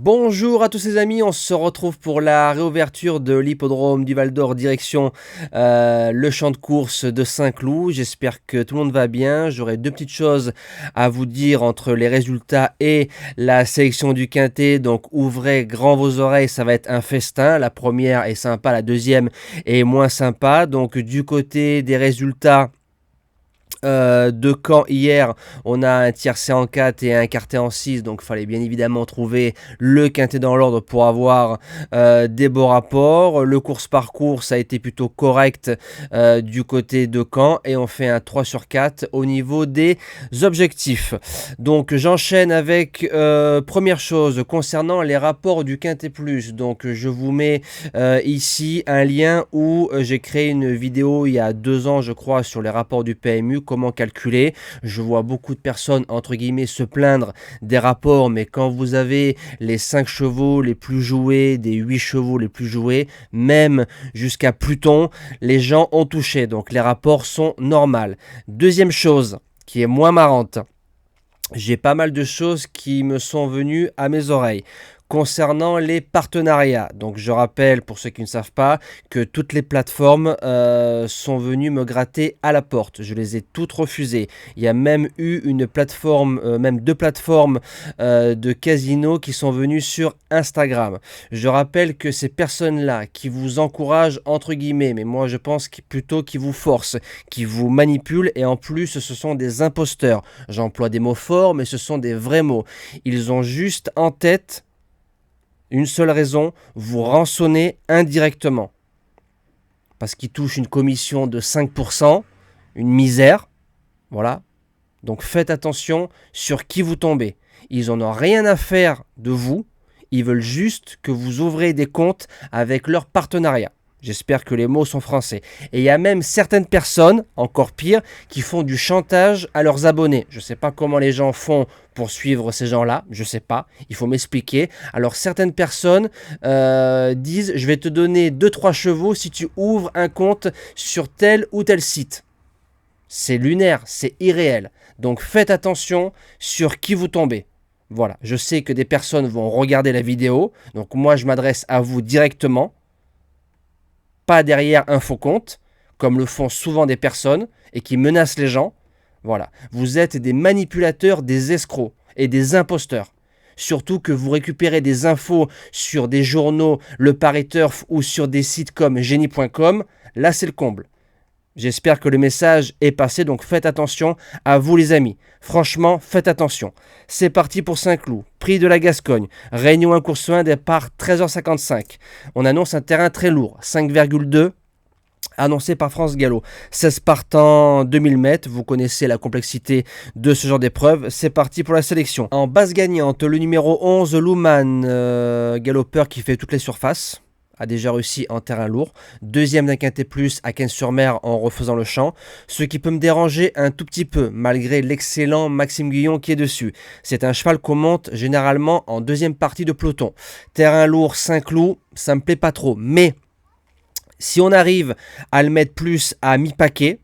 Bonjour à tous les amis, on se retrouve pour la réouverture de l'hippodrome du Val d'Or direction le champ de course de Saint-Cloud. J'espère que tout le monde va bien. J'aurai deux petites choses à vous dire entre les résultats et la sélection du quintet. Donc ouvrez grand vos oreilles, ça va être un festin. La première est sympa, la deuxième est moins sympa. Donc du côté des résultats de Caen hier, on a un tiercé en 4 et un quartet en 6, donc il fallait bien évidemment trouver le quintet dans l'ordre pour avoir des beaux rapports. Le course par course a été plutôt correct du côté de Caen et on fait un 3 sur 4 au niveau des objectifs. Donc j'enchaîne avec première chose concernant les rapports du quintet plus. Donc je vous mets ici un lien où j'ai créé une vidéo il y a 2 ans je crois sur les rapports du PMU, comment calculer. Je vois beaucoup de personnes entre guillemets se plaindre des rapports, mais quand vous avez les 5 chevaux les plus joués, des 8 chevaux les plus joués, même jusqu'à Pluton, les gens ont touché, donc les rapports sont normaux. Deuxième chose qui est moins marrante, j'ai pas mal de choses qui me sont venues à mes oreilles concernant les partenariats. Donc je rappelle pour ceux qui ne savent pas que toutes les plateformes sont venues me gratter à la porte. Je les ai toutes refusées. Il y a même eu une plateforme, même 2 plateformes de casino qui sont venues sur Instagram. Je rappelle que ces personnes-là qui vous encouragent entre guillemets, mais moi je pense plutôt qui vous forcent, qui vous manipulent, et en plus ce sont des imposteurs. J'emploie des mots forts, mais ce sont des vrais mots. Ils ont juste en tête une seule raison, vous rançonner indirectement. Parce qu'ils touchent une commission de 5%, une misère. Voilà. Donc faites attention sur qui vous tombez. Ils n'en ont rien à faire de vous. Ils veulent juste que vous ouvrez des comptes avec leur partenariat. J'espère que les mots sont français. Et il y a même certaines personnes, encore pire, qui font du chantage à leurs abonnés. Je ne sais pas comment les gens font pour suivre ces gens-là. Je ne sais pas. Il faut m'expliquer. Alors certaines personnes disent « Je vais te donner 2-3 chevaux si tu ouvres un compte sur tel ou tel site ». C'est lunaire, c'est irréel. Donc faites attention sur qui vous tombez. Voilà. Je sais que des personnes vont regarder la vidéo. Donc moi, je m'adresse à vous directement. Pas derrière un faux compte, comme le font souvent des personnes et qui menacent les gens. Voilà, vous êtes des manipulateurs, des escrocs et des imposteurs. Surtout que vous récupérez des infos sur des journaux, Le Paris Turf ou sur des sites comme Génie.com. Là, c'est le comble. J'espère que le message est passé, donc faites attention à vous les amis. Franchement, faites attention. C'est parti pour Saint-Cloud, prix de la Gascogne, Réunion 1 course 1, départ 13h55. On annonce un terrain très lourd, 5,2, annoncé par France Gallo. 16 partants, 2000 mètres, vous connaissez la complexité de ce genre d'épreuve. C'est parti pour la sélection. En base gagnante, le numéro 11, Luman, galopeur qui fait toutes les surfaces, a déjà réussi en terrain lourd. Deuxième d'un quintet plus à 15-sur-Mer en refaisant le champ. Ce qui peut me déranger un tout petit peu, malgré l'excellent Maxime Guyon qui est dessus. C'est un cheval qu'on monte généralement en deuxième partie de peloton. Terrain lourd, Saint-Cloud, ça me plaît pas trop. Mais si on arrive à le mettre plus à mi-paquet,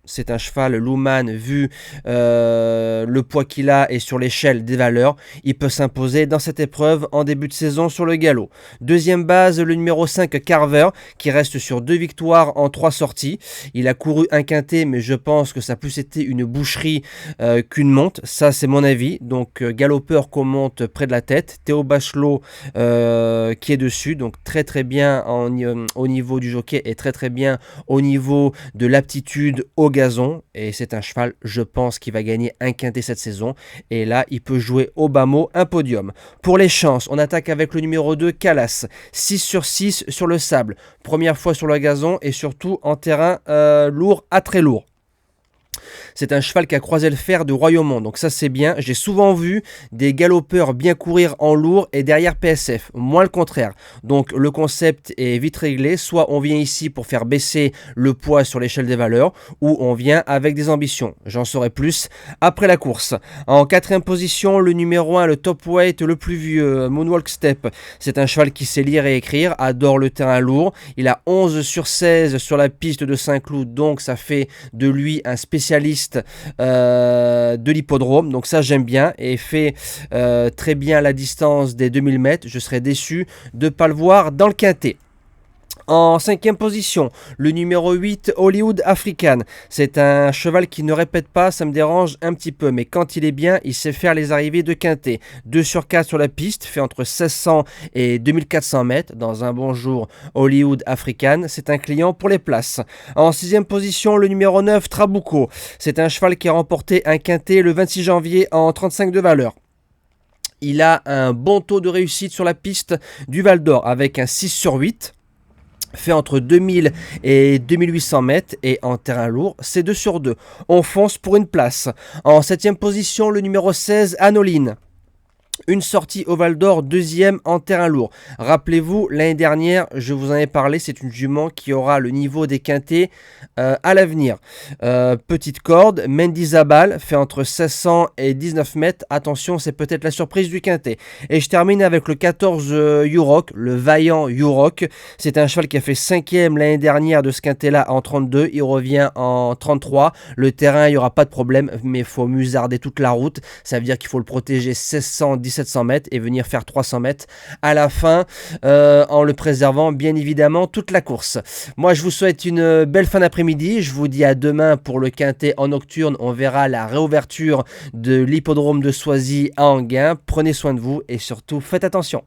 c'est un cheval Luman, vu le poids qu'il a et sur l'échelle des valeurs, il peut s'imposer dans cette épreuve en début de saison sur le galop. Deuxième base, le numéro 5 Carver, qui reste sur 2 victoires en 3 sorties. Il a couru un quintet, mais je pense que ça a plus été une boucherie qu'une monte. Ça, c'est mon avis. Donc, galopeur qu'on monte près de la tête. Théo Bachelot qui est dessus. Donc, très très bien au niveau du jockey et très très bien au niveau de l'aptitude au gazon, et c'est un cheval, je pense, qui va gagner un quintet cette saison, et là il peut jouer au bas mot un podium. Pour les chances, on attaque avec le numéro 2 Calas, 6 sur 6 sur le sable, première fois sur le gazon et surtout en terrain lourd à très lourd. C'est un cheval qui a croisé le fer de Royaumont, donc ça c'est bien. J'ai souvent vu des galopeurs bien courir en lourd et derrière PSF, moi le contraire. Donc le concept est vite réglé, soit on vient ici pour faire baisser le poids sur l'échelle des valeurs, ou on vient avec des ambitions. J'en saurai plus après la course. En quatrième position, le numéro 1, le top weight le plus vieux, Moonwalk Step. C'est un cheval qui sait lire et écrire, adore le terrain lourd. Il a 11 sur 16 sur la piste de Saint-Cloud, donc ça fait de lui un spécialiste spécialiste de l'hippodrome, donc ça j'aime bien, et fait très bien la distance des 2000 mètres. Je serais déçu de ne pas le voir dans le quintet. En cinquième position, le numéro 8, Hollywood African. C'est un cheval qui ne répète pas, ça me dérange un petit peu, mais quand il est bien, il sait faire les arrivées de quintet. 2 sur 4 sur la piste, fait entre 1600 et 2400 mètres. Dans un bon jour, Hollywood African, c'est un client pour les places. En sixième position, le numéro 9, Trabuco. C'est un cheval qui a remporté un quintet le 26 janvier en 35 de valeur. Il a un bon taux de réussite sur la piste du Val d'Or avec un 6 sur 8. Fait entre 2000 et 2800 mètres et en terrain lourd, c'est 2 sur 2. On fonce pour une place. En 7e position, le numéro 16, Anoline. Une sortie au Val d'Or, deuxième en terrain lourd. Rappelez-vous, l'année dernière, je vous en ai parlé, c'est une jument qui aura le niveau des quintets à l'avenir. Petite corde, Mendizabal fait entre 1600 et 19 mètres. Attention, c'est peut-être la surprise du quintet. Et je termine avec le 14 Yurok, le vaillant Yurok. C'est un cheval qui a fait 5e l'année dernière de ce quintet-là en 32. Il revient en 33. Le terrain, il n'y aura pas de problème, mais il faut musarder toute la route. Ça veut dire qu'il faut le protéger 1600, 1700 mètres et venir faire 300 mètres à la fin en le préservant bien évidemment toute la course. Moi je vous souhaite une belle fin d'après-midi, je vous dis à demain pour le quintet en nocturne. On verra la réouverture de l'hippodrome de Soisy à Enghien. Prenez soin de vous et surtout faites attention.